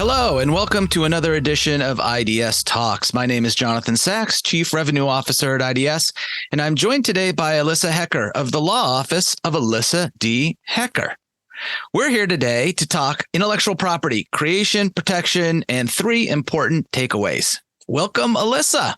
Hello, and welcome to another edition of iDS Talks. My name is Jonathan Sachs, Chief Revenue Officer at iDS, and I'm joined today by Elissa Hecker of the Law Office of Elissa D. Hecker. We're here today to talk intellectual property, creation, protection, and 3 important takeaways. Welcome, Elissa.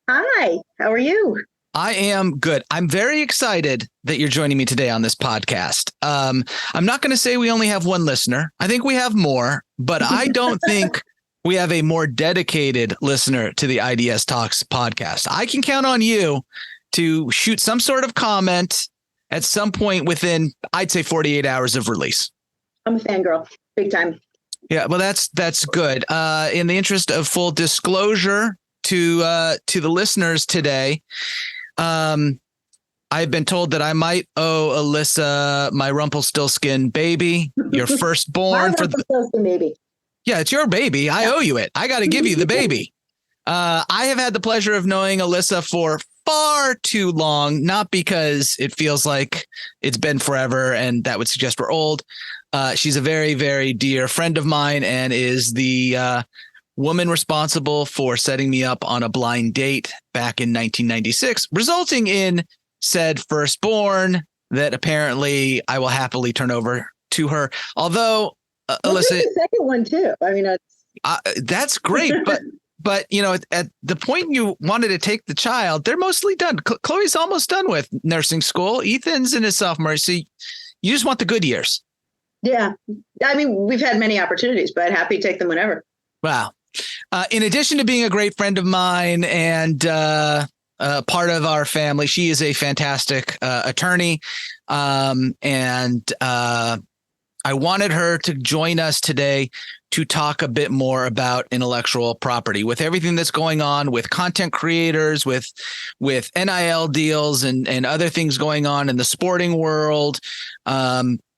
Hi, how are you? I am good. I'm very excited that you're joining me today on this podcast. I'm not going to say we only have one listener. I think we have more, but I don't think we have a more dedicated listener to the iDS Talks podcast. I can count on you to shoot some sort of comment at some point within, I'd say, 48 hours of release. I'm a fangirl, big time. Yeah, well, that's good. In the interest of full disclosure to the listeners today, I've been told that I might owe Elissa my Rumpelstiltskin baby, your firstborn. Rumpelstiltskin baby. Yeah, it's your baby. I owe you it. I got to give you the baby. I have had the pleasure of knowing Elissa for far too long, not because it feels like it's been forever and that would suggest we're old. She's a very, very dear friend of mine and is the woman responsible for setting me up on a blind date back in 1996, resulting in said firstborn that apparently I will happily turn over to her. Although, Elissa, the second one too. I mean, that's great, but you know, at the point you wanted to take the child, they're mostly done. Chloe's almost done with nursing school. Ethan's in his sophomore. So you just want the good years. Yeah, I mean, we've had many opportunities, but happy to take them whenever. Wow. In addition to being a great friend of mine and part of our family, she is a fantastic attorney. And I wanted her to join us today to talk a bit more about intellectual property. With everything that's going on with content creators, with NIL deals and other things going on in the sporting world,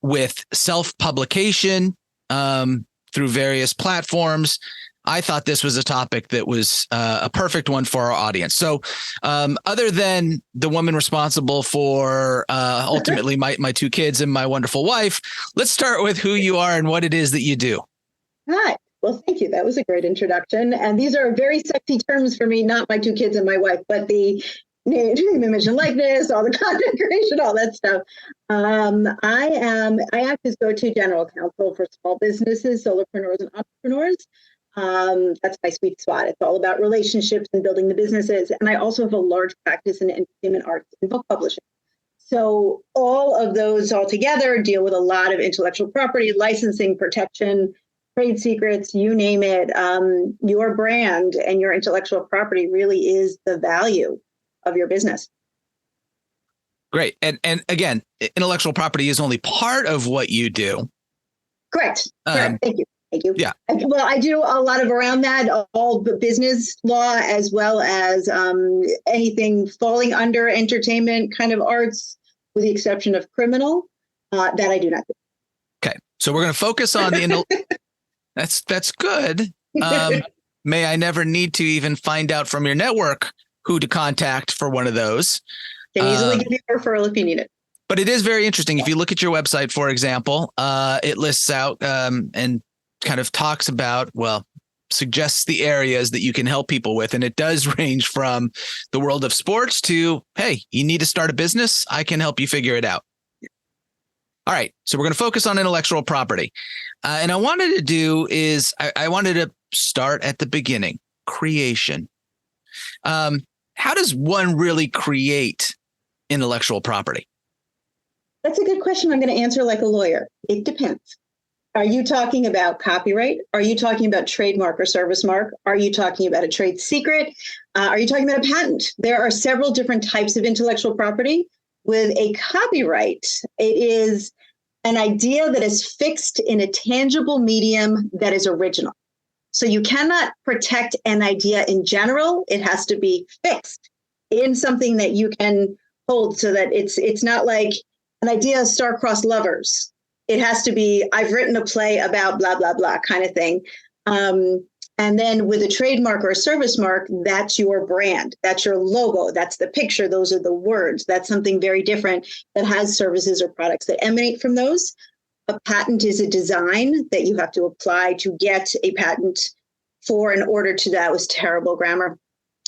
with self-publication through various platforms, I thought this was a topic that was a perfect one for our audience. So other than the woman responsible for ultimately my 2 kids and my wonderful wife, let's start with who you are and what it is that you do. Hi. Well, thank you. That was a great introduction. And these are very sexy terms for me, not my 2 kids and my wife, but the name, image and likeness, all the content creation, all that stuff. I act as go-to general counsel for small businesses, solopreneurs, and entrepreneurs. That's my sweet spot. It's all about relationships and building the businesses. And I also have a large practice in entertainment arts and book publishing. So all of those all together deal with a lot of intellectual property, licensing, protection, trade secrets, you name it. Your brand and your intellectual property really is the value of your business. Great. And again, intellectual property is only part of what you do. Correct. Thank you. Thank you. Yeah. Well, I do a lot of around that, all the business law, as well as anything falling under entertainment kind of arts, with the exception of criminal, that I do not do. Okay. So we're going to focus on the that's good. May I never need to even find out from your network who to contact for one of those. Can easily give you a referral if you need it. But it is very interesting. If you look at your website, for example, it lists out and kind of talks about, well, suggests the areas that you can help people with. And it does range from the world of sports to, hey, you need to start a business. I can help you figure it out. All right. So we're going to focus on intellectual property. And I wanted to do is I wanted to start at the beginning, creation. How does one really create intellectual property? That's a good question. I'm going to answer like a lawyer. It depends. Are you talking about copyright? Are you talking about trademark or service mark? Are you talking about a trade secret? Are you talking about a patent? There are several different types of intellectual property. With a copyright, it is an idea that is fixed in a tangible medium that is original. So you cannot protect an idea in general. It has to be fixed in something that you can hold, so that it's not like an idea star-crossed lovers. It has to be, I've written a play about blah, blah, blah kind of thing. And then with a trademark or a service mark, that's your brand. That's your logo. That's the picture. Those are the words. That's something very different that has services or products that emanate from those. A patent is a design that you have to apply to get a patent for in order to, that was terrible grammar,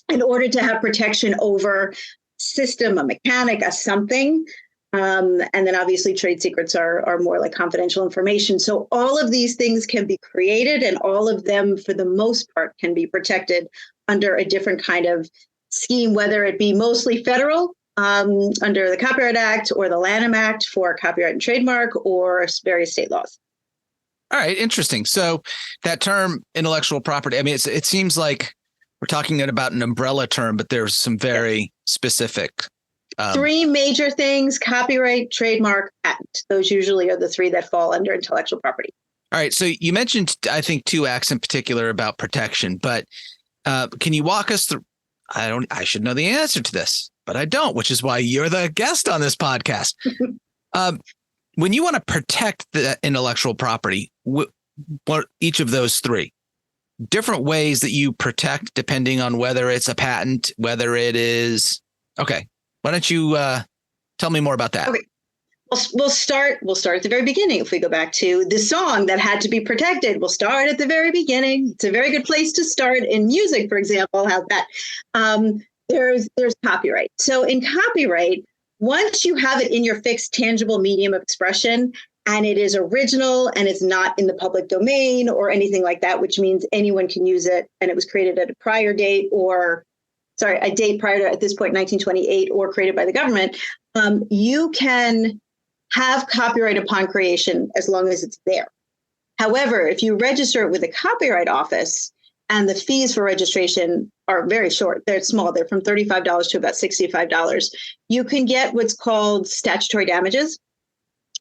in order to have protection over system, a mechanic, a something. And then obviously trade secrets are more like confidential information. So all of these things can be created, and all of them, for the most part, can be protected under a different kind of scheme, whether it be mostly federal under the Copyright Act or the Lanham Act for copyright and trademark, or various state laws. All right, interesting. So that term intellectual property, I mean, it seems like we're talking about an umbrella term, but there's some very specific. Three major things: copyright, trademark, patent. Those usually are the three that fall under intellectual property. All right. So you mentioned, I think, two acts in particular about protection, but can you walk us through? I should know the answer to this, but I don't, which is why you're the guest on this podcast. When you want to protect the intellectual property, what each of those three different ways that you protect, depending on whether it's a patent, whether it is. Okay. Why don't you tell me more about that? Okay. We'll start at the very beginning. If we go back to the song that had to be protected, we'll start at the very beginning. It's a very good place to start. In music, for example, how that there's copyright. So in copyright, once you have it in your fixed tangible medium of expression, and it is original and it's not in the public domain or anything like that, which means anyone can use it, and it was created at a prior date, or a date prior to, at this point, 1928, or created by the government, you can have copyright upon creation as long as it's there. However, if you register it with the Copyright Office, and the fees for registration are very short, they're small, they're from $35 to about $65, you can get what's called statutory damages.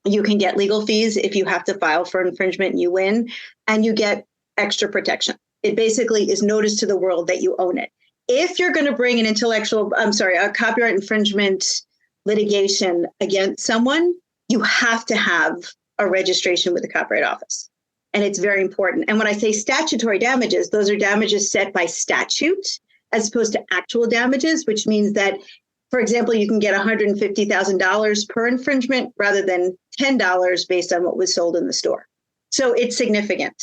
You can get legal fees if you have to file for infringement and you win, and you get extra protection. It basically is notice to the world that you own it. If you're going to bring an a copyright infringement litigation against someone, you have to have a registration with the Copyright Office. And it's very important. And when I say statutory damages, those are damages set by statute as opposed to actual damages, which means that, for example, you can get $150,000 per infringement rather than $10 based on what was sold in the store. So it's significant.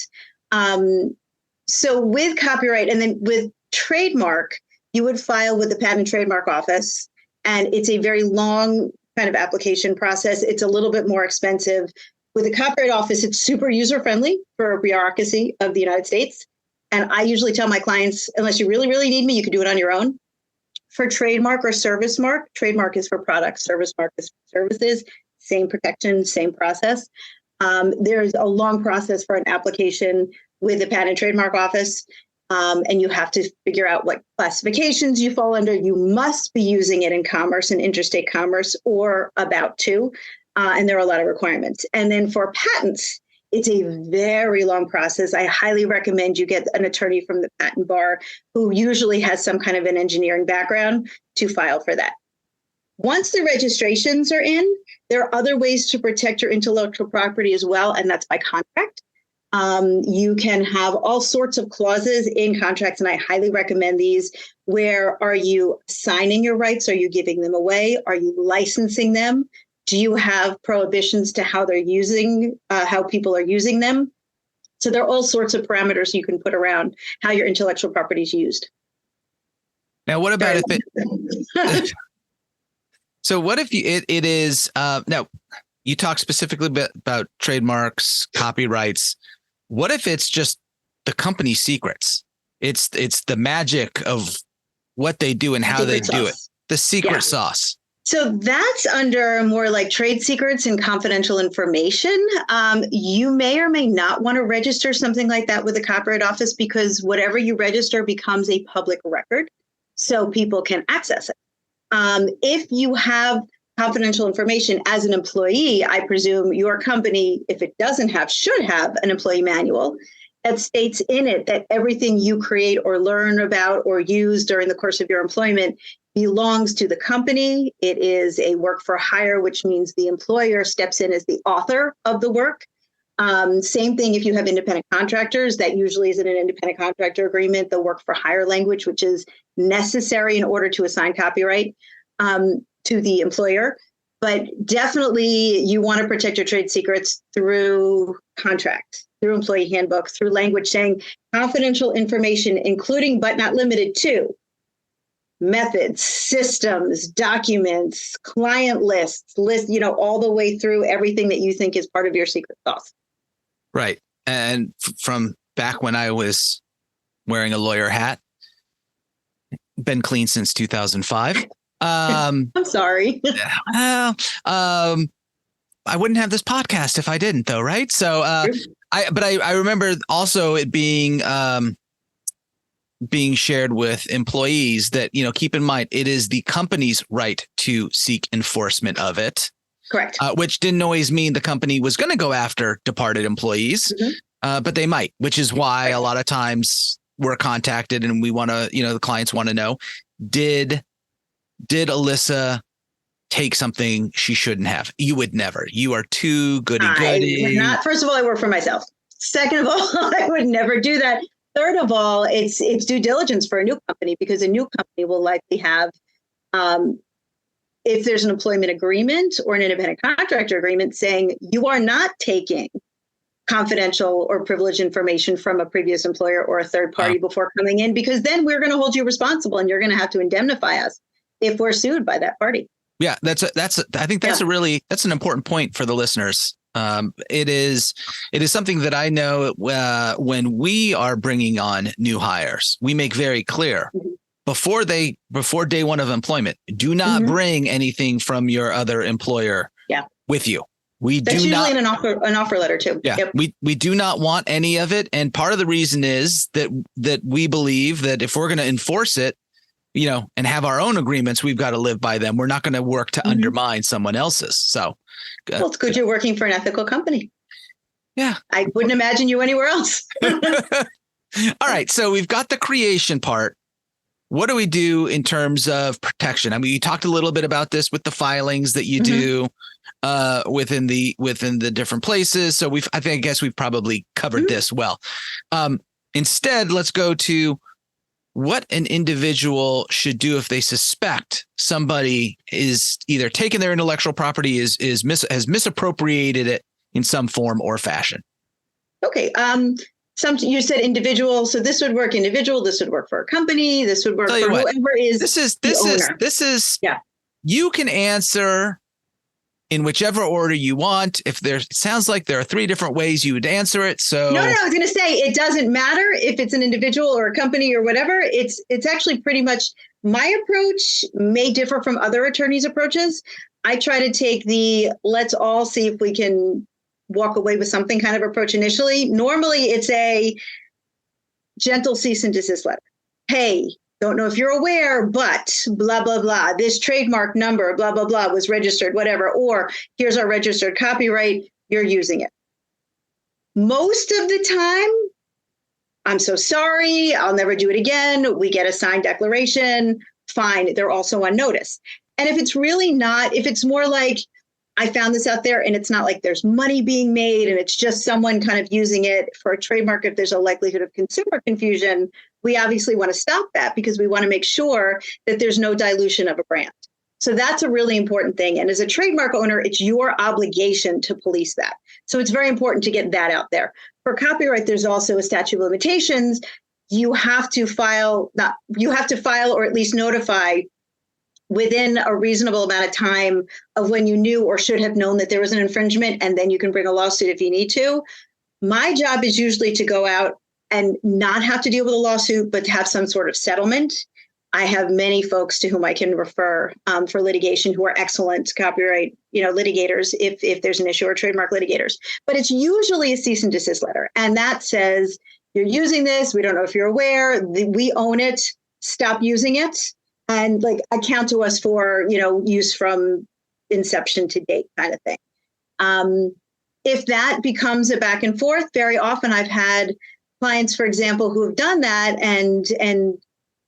So with copyright, and then with trademark, you would file with the Patent and Trademark Office, and it's a very long kind of application process. It's a little bit more expensive. With the Copyright Office, it's super user-friendly for a bureaucracy of the United States. And I usually tell my clients, unless you really, really need me, you can do it on your own. For trademark or service mark, trademark is for products, service mark is for services, same protection, same process. There's a long process for an application with the Patent and Trademark Office. And you have to figure out what classifications you fall under. You must be using it in commerce and interstate commerce, or about to. And there are a lot of requirements. And then for patents, it's a very long process. I highly recommend you get an attorney from the patent bar who usually has some kind of an engineering background to file for that. Once the registrations are in, there are other ways to protect your intellectual property as well, and that's by contract. You can have all sorts of clauses in contracts, and I highly recommend these. Where are you signing your rights? Are you giving them away? Are you licensing them? Do you have prohibitions to how they're using, how people are using them? So there are all sorts of parameters you can put around how your intellectual property is used. Now, what about if it? So what if it is now? You talk specifically about trademarks, copyrights. What if it's just the company's secrets? It's the magic of what they do and how they do it. The secret sauce. So that's under more like trade secrets and confidential information. You may or may not want to register something like that with the Copyright Office, because whatever you register becomes a public record, so people can access it. If you have confidential information as an employee, I presume your company, if it doesn't have, should have an employee manual that states in it that everything you create or learn about or use during the course of your employment belongs to the company. It is a work for hire, which means the employer steps in as the author of the work. Same thing if you have independent contractors, that usually is in an independent contractor agreement, the work for hire language, which is necessary in order to assign copyright to the employer. But definitely you want to protect your trade secrets through contract, through employee handbook, through language saying confidential information, including but not limited to methods, systems, documents, client lists, all the way through everything that you think is part of your secret sauce. Right. And from back when I was wearing a lawyer hat, been clean since 2005. I'm sorry. I wouldn't have this podcast if I didn't, though, right? So, I remember also it being shared with employees that, keep in mind, it is the company's right to seek enforcement of it. Correct. Which didn't always mean the company was going to go after departed employees, but they might, which is why a lot of times we're contacted and we want to, the clients want to know, did Elissa take something she shouldn't have? You would never. You are too goody-goody. First of all, I work for myself. Second of all, I would never do that. Third of all, it's due diligence for a new company, because a new company will likely have, if there's an employment agreement or an independent contractor agreement saying you are not taking confidential or privileged information from a previous employer or a third party before coming in, because then we're going to hold you responsible and you're going to have to indemnify us if we're sued by that party. Yeah, I think that's that's an important point for the listeners. It is something that I know when we are bringing on new hires, we make very clear before day one of employment, do not bring anything from your other employer with you. That's usually in an offer letter too. Yeah, yep. We do not want any of it. And part of the reason is that we believe that if we're going to enforce it, and have our own agreements, we've got to live by them. We're not going to work to undermine someone else's. So, well, it's good you're working for an ethical company. Yeah. I wouldn't imagine you anywhere else. All right. So we've got the creation part. What do we do in terms of protection? I mean, you talked a little bit about this with the filings that you do within the different places. So I guess we've probably covered this well. Instead, let's go to what an individual should do if they suspect somebody is either taking their intellectual property has misappropriated it in some form or fashion. Okay. You said individual, so this would work individual. This would work for a company. This would work for whoever is This is. You can answer in whichever order you want. It sounds like there are 3 different ways you would answer it. So no, I was going to say it doesn't matter if it's an individual or a company or whatever. It's actually pretty much my approach may differ from other attorneys' approaches. I try to take the let's all see if we can walk away with something kind of approach initially. Normally, it's a gentle cease and desist letter. Hey, don't know if you're aware, but blah, blah, blah. This trademark number, blah, blah, blah, was registered, whatever. Or here's our registered copyright. You're using it. Most of the time, I'm so sorry. I'll never do it again. We get a signed declaration. Fine. They're also on notice. And if it's really not, if it's more like, I found this out there and it's not like there's money being made and it's just someone kind of using it for a trademark, if there's a likelihood of consumer confusion, we obviously want to stop that because we want to make sure that there's no dilution of a brand. So that's a really important thing. And as a trademark owner, it's your obligation to police that. So it's very important to get that out there. For copyright, there's also a statute of limitations. You have to file or at least notify within a reasonable amount of time of when you knew or should have known that there was an infringement, and then you can bring a lawsuit if you need to. My job is usually to go out and not have to deal with a lawsuit, but to have some sort of settlement. I have many folks to whom I can refer for litigation who are excellent copyright, litigators if there's an issue, or trademark litigators. But it's usually a cease and desist letter. And that says, you're using this. We don't know if you're aware. We own it. Stop using it. And account to us for, use from inception to date kind of thing. If that becomes a back and forth, very often I've had clients, for example, who have done that and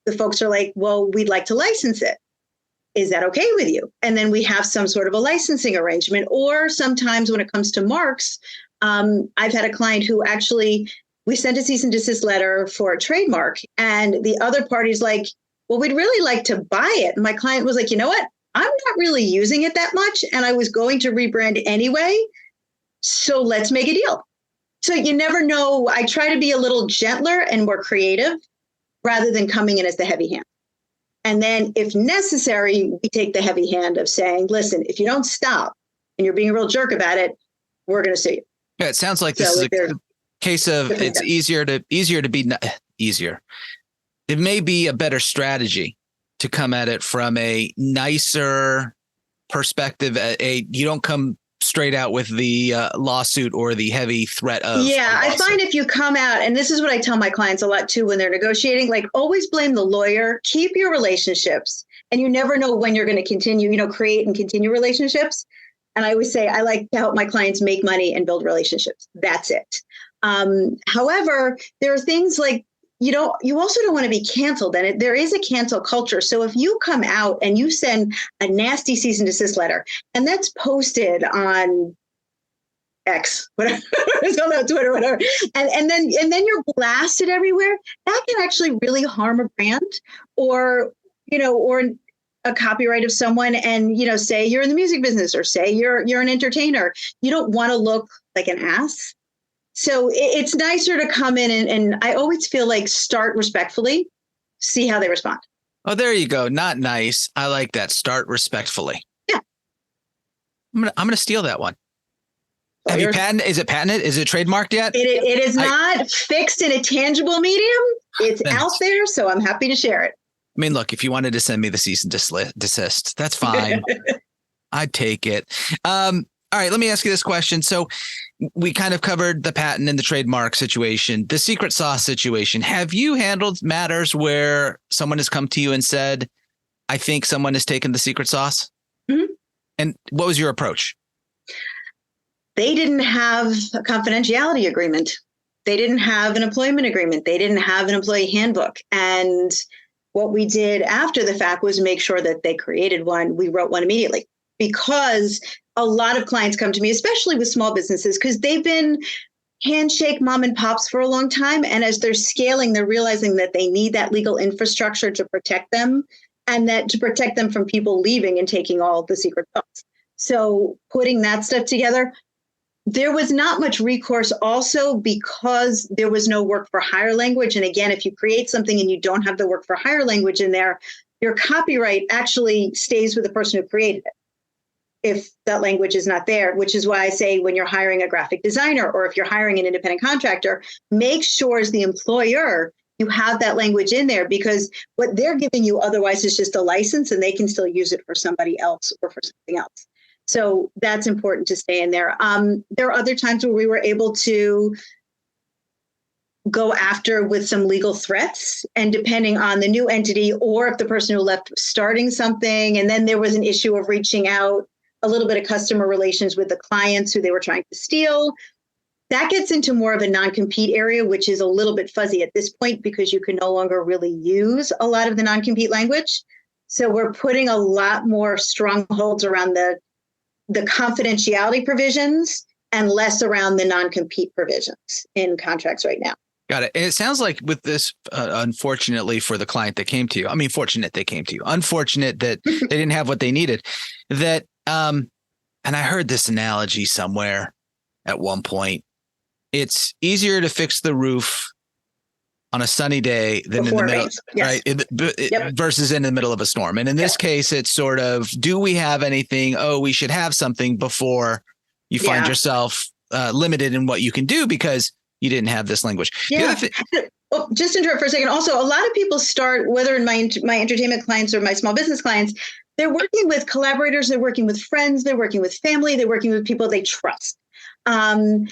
the folks are like, well, we'd like to license it. Is that okay with you? And then we have some sort of a licensing arrangement. Or sometimes when it comes to marks, I've had a client who actually, we sent a cease and desist letter for a trademark and the other party's like, well, we'd really like to buy it. And my client was like, you know what? I'm not really using it that much, and I was going to rebrand anyway. So let's make a deal. So you never know. I try to be a little gentler and more creative rather than coming in as the heavy hand. And then if necessary, we take the heavy hand of saying, listen, if you don't stop and you're being a real jerk about it, we're going to sue you. Yeah, it sounds like this is a case of it's easier to be easier. It may be a better strategy to come at it from a nicer perspective. You don't come straight out with the lawsuit or the heavy threat of. Yeah, I find if you come out, and this is what I tell my clients a lot too when they're negotiating, like always blame the lawyer, keep your relationships, and you never know when you're going to continue, create and continue relationships. And I always say, I like to help my clients make money and build relationships. That's it. However, there are things like, you also don't want to be canceled. And there is a cancel culture. So if you come out and you send a nasty cease and desist letter, and that's posted on X, whatever, Twitter, whatever, and then you're blasted everywhere, that can actually really harm a brand or a copyright of someone, and say you're in the music business or say you're an entertainer. You don't want to look like an ass. So it's nicer to come in and I always feel like start respectfully, see how they respond. Oh, there you go. Not nice. I like that. Start respectfully. Yeah. I'm gonna steal that one. Have you patented? Is it patented? Is it trademarked yet? It is not fixed in a tangible medium. It's out there, so I'm happy to share it. I mean, look, if you wanted to send me the cease and desist, that's fine. I'd take it. All right, let me ask you this question. So we kind of covered the patent and the trademark situation, the secret sauce situation. Have you handled matters where someone has come to you and said, I think someone has taken the secret sauce? Mm-hmm. And what was your approach? They didn't have a confidentiality agreement. They didn't have an employment agreement. They didn't have an employee handbook. And what we did after the fact was make sure that they created one. We wrote one immediately because a lot of clients come to me, especially with small businesses, because they've been handshake mom and pops for a long time. And as they're scaling, they're realizing that they need that legal infrastructure to protect them and that to protect them from people leaving and taking all the secret sauce. So putting that stuff together, there was not much recourse also because there was no work for hire language. And again, if you create something and you don't have the work for hire language in there, your copyright actually stays with the person who created it if that language is not there, which is why I say when you're hiring a graphic designer or if you're hiring an independent contractor, make sure as the employer you have that language in there, because what they're giving you otherwise is just a license and they can still use it for somebody else or for something else. So that's important to stay in there. There are other times where we were able to go after with some legal threats, and depending on the new entity or if the person who left was starting something, and then there was an issue of reaching out, a little bit of customer relations with the clients who they were trying to steal. That gets into more of a non-compete area, which is a little bit fuzzy at this point because you can no longer really use a lot of the non-compete language. So we're putting a lot more strongholds around the confidentiality provisions and less around the non-compete provisions in contracts right now. Got it. And it sounds like with this, unfortunately for the client that came to you, I mean, fortunate they came to you, unfortunate that they didn't have what they needed, that, and I heard this analogy somewhere at one point, it's easier to fix the roof on a sunny day than Before in the middle, yes. Right? Versus in the middle of a storm. And in this case, it's sort of, do we have anything? Oh, we should have something before you find yourself limited in what you can do because you didn't have this language. Yeah. Well, just interrupt for a second. Also, a lot of people start, whether in my entertainment clients or my small business clients, they're working with collaborators, they're working with friends, they're working with family, they're working with people they trust. And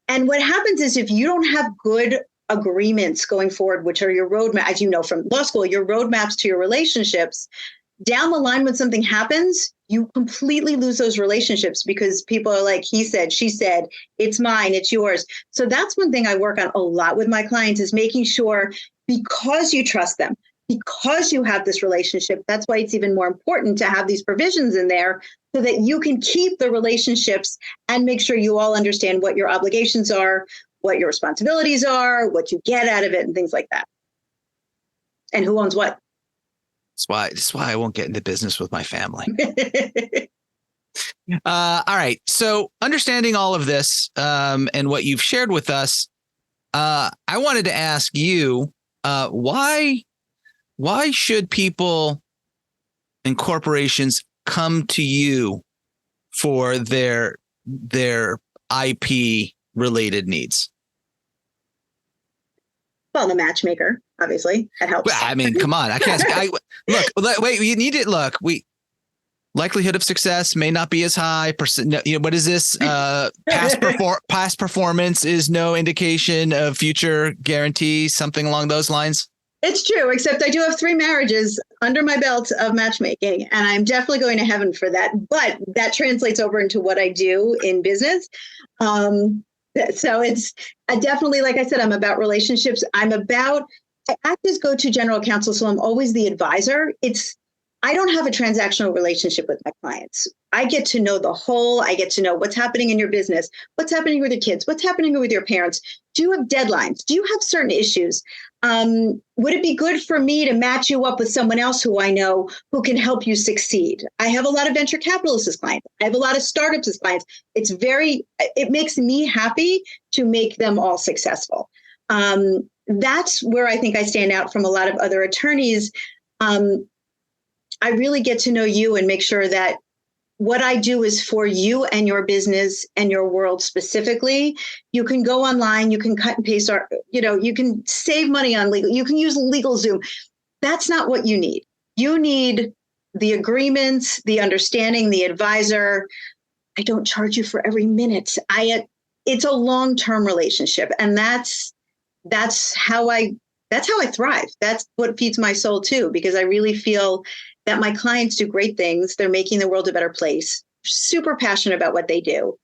what happens is if you don't have good agreements going forward, which are your roadmap, as you know from law school, your roadmaps to your relationships, down the line when something happens, you completely lose those relationships because people are like, he said, she said, it's mine, it's yours. So that's one thing I work on a lot with my clients is making sure, because you trust them, because you have this relationship, that's why it's even more important to have these provisions in there so that you can keep the relationships and make sure you all understand what your obligations are, what your responsibilities are, what you get out of it, and things like that. And who owns what. That's why I won't get into business with my family. All right. So understanding all of this and what you've shared with us, I wanted to ask you, why should people and corporations come to you for their IP related needs? Well, the matchmaker, obviously, that helps. Well, I mean, come on. I can't. Wait. You need it. Look, likelihood of success may not be as high. What is this? Past performance is no indication of future guarantee. Something along those lines. It's true, except I do have 3 marriages under my belt of matchmaking, and I'm definitely going to heaven for that. But that translates over into what I do in business. So it's definitely, like I said, I'm about relationships. I act as go-to general counsel, so I'm always the advisor. I don't have a transactional relationship with my clients. I get to know the whole. I get to know what's happening in your business, what's happening with your kids, what's happening with your parents. Do you have deadlines? Do you have certain issues? Would it be good for me to match you up with someone else who I know who can help you succeed? I have a lot of venture capitalists as clients. I have a lot of startups as clients. It makes me happy to make them all successful. That's where I think I stand out from a lot of other attorneys. I really get to know you and make sure that what I do is for you and your business and your world specifically. You can go online, you can cut and paste you can save money on legal, you can use LegalZoom. That's not what you need. You need the agreements, the understanding, the advisor. I don't charge you for every minute. It's a long-term relationship. And that's how I thrive. That's what feeds my soul too, because I really feel that my clients do great things. They're making the world a better place. Super passionate about what they do.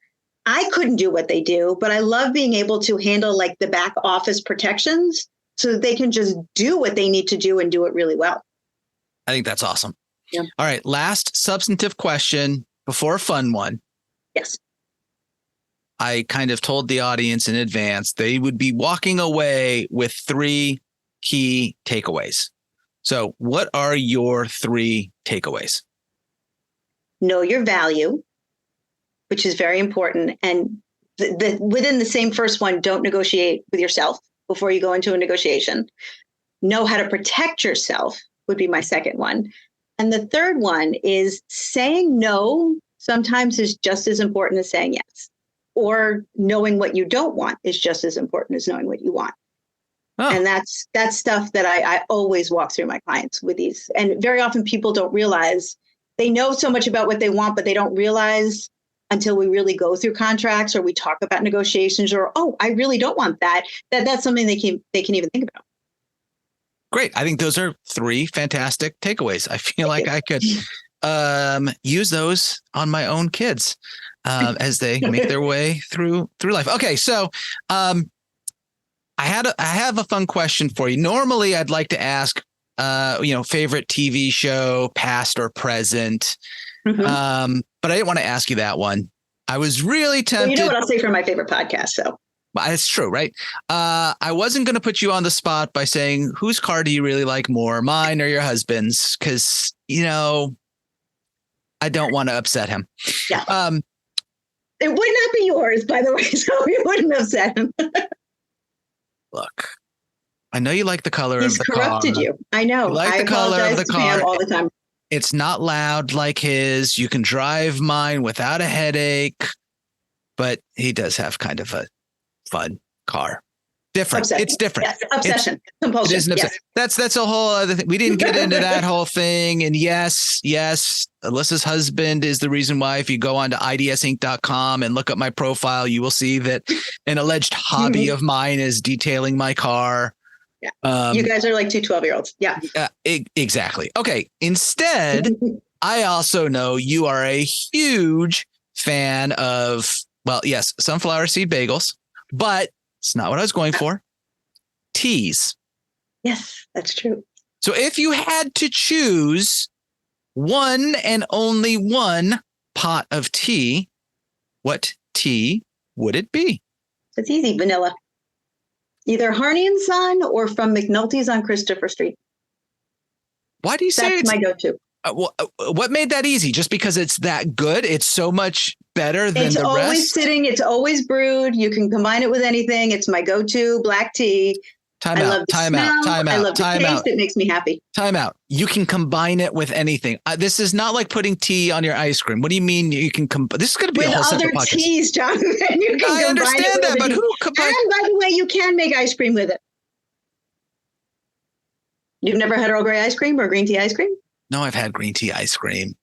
I couldn't do what they do, but I love being able to handle like the back office protections so that they can just do what they need to do and do it really well. I think that's awesome. Yeah. All right. Last substantive question before a fun one. Yes. I kind of told the audience in advance they would be walking away with 3 key takeaways. So what are your 3 takeaways? Know your value, which is very important. And within the same first one, don't negotiate with yourself before you go into a negotiation. Know how to protect yourself would be my second one. And the third one is saying no sometimes is just as important as saying yes. Or knowing what you don't want is just as important as knowing what you want. Oh. And that's stuff that I always walk through my clients with these. And very often people don't realize they know so much about what they want, but they don't realize until we really go through contracts or we talk about negotiations or, oh, I really don't want that. That's something they can even think about. Great. I think those are 3 fantastic takeaways. I feel like I could use those on my own kids as they make their way through life. Okay, so I have a fun question for you. Normally, I'd like to ask, favorite TV show, past or present. Mm-hmm. But I didn't want to ask you that one. I was really tempted. Well, you know what I'll say for my favorite podcast, so. It's true, right? I wasn't going to put you on the spot by saying, whose car do you really like more, mine or your husband's? Because, I don't want to upset him. Yeah. It would not be yours, by the way, so you wouldn't upset him. Look, I know you like the color of the car. He's corrupted you. I know. You like the color of the car all the time. It's not loud like his. You can drive mine without a headache, but he does have kind of a fun car. Different. Obsession. It's different. Yes. Obsession. Compulsion. It is an obsession. Yes. That's a whole other thing. We didn't get into that whole thing. And yes, Elissa's husband is the reason why if you go on to idsinc.com and look up my profile, you will see that an alleged hobby of mine is detailing my car. Yeah. You guys are like 2 12-year-olds. Yeah. Exactly. Okay. Instead, I also know you are a huge fan of, sunflower seed bagels, but it's not what I was going for. Teas. Yes, that's true. So if you had to choose one and only one pot of tea, what tea would it be? It's easy, vanilla. Either Harney & Son or from McNulty's on Christopher Street. Why do you say That's it's my go-to? what made that easy? Just because it's that good? It's so much better than It's the always rest? sitting. It's always brewed. You can combine it with anything. It's my go-to black tea. I love the smell. I love the taste. It makes me happy. Time out. You can combine it with anything. This is not like putting tea on your ice cream. What do you mean you can this is going to be with a whole separate other podcast. Teas, Jonathan. You can I understand that, but who combines? And by the way, you can make ice cream with it. You've never had Earl Grey ice cream or green tea ice cream? No, I've had green tea ice cream.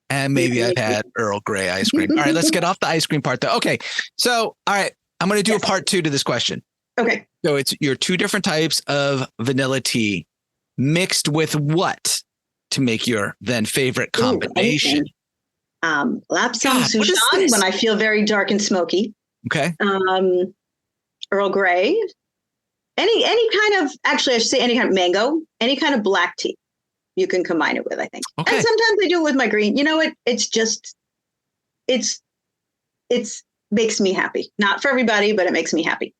And maybe I've had Earl Grey ice cream. All right, let's get off the ice cream part though. Okay. So, all right, I'm going to do a part 2 to this question. Okay. So it's your 2 different types of vanilla tea mixed with what to make your then favorite combination? Lapsang Souchong when I feel very dark and smoky. Okay. Earl Grey. Any kind of, actually I should say any kind of mango, any kind of black tea you can combine it with, I think. Okay. And sometimes I do it with my green. You know what? It's makes me happy. Not for everybody, but it makes me happy.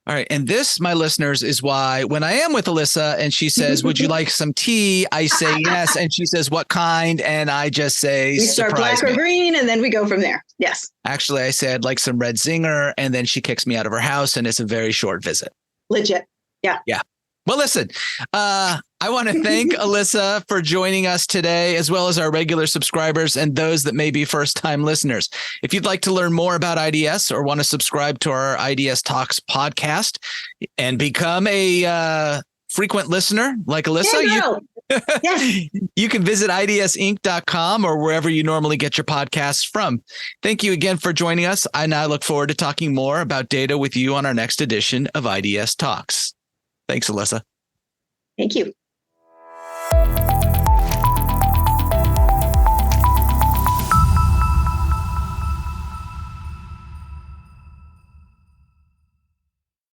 All right. And this, my listeners, is why when I am with Elissa and she says, would you like some tea? I say yes. And she says, what kind? And I just say, we start black or green and then we go from there. Yes. Actually, I said like some red zinger and then she kicks me out of her house and it's a very short visit. Legit. Yeah. Yeah. Well, listen, I want to thank Elissa for joining us today, as well as our regular subscribers and those that may be first-time listeners. If you'd like to learn more about IDS or want to subscribe to our IDS Talks podcast and become a frequent listener like Elissa, you can visit idsinc.com or wherever you normally get your podcasts from. Thank you again for joining us. I now look forward to talking more about data with you on our next edition of IDS Talks. Thanks, Elissa. Thank you.